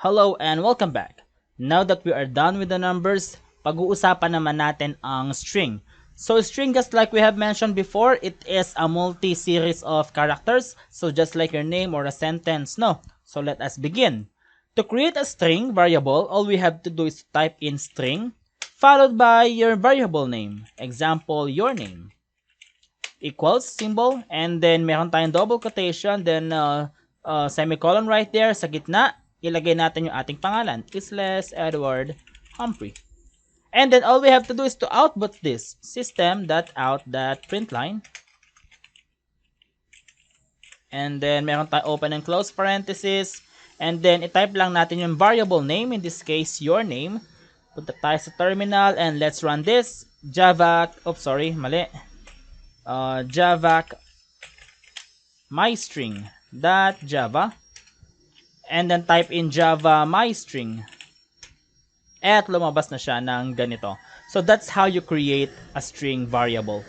Hello and welcome back. Now that we are done with the numbers, pag-uusapan naman natin ang string. So string, just like we have mentioned before, it is a multi-series of characters. So just like your name or a sentence, no? So let us begin. To create a string variable, all we have to do is type in string, followed by your variable name. Example, your name. Equals symbol, and then meron tayong double quotation, then semicolon right there sa gitna. Ilagay natin yung ating pangalan, Isles Edward Humphrey. And then all we have to do is to output this system.out.println. And then meron tayong open and close parenthesis. And then i-type lang natin yung variable name, in this case your name. Punta tayo sa terminal and let's run this. Java, Java mystring.java, and then type in Java mystring, at lumabas na siya ng ganito. So that's how you create a string variable.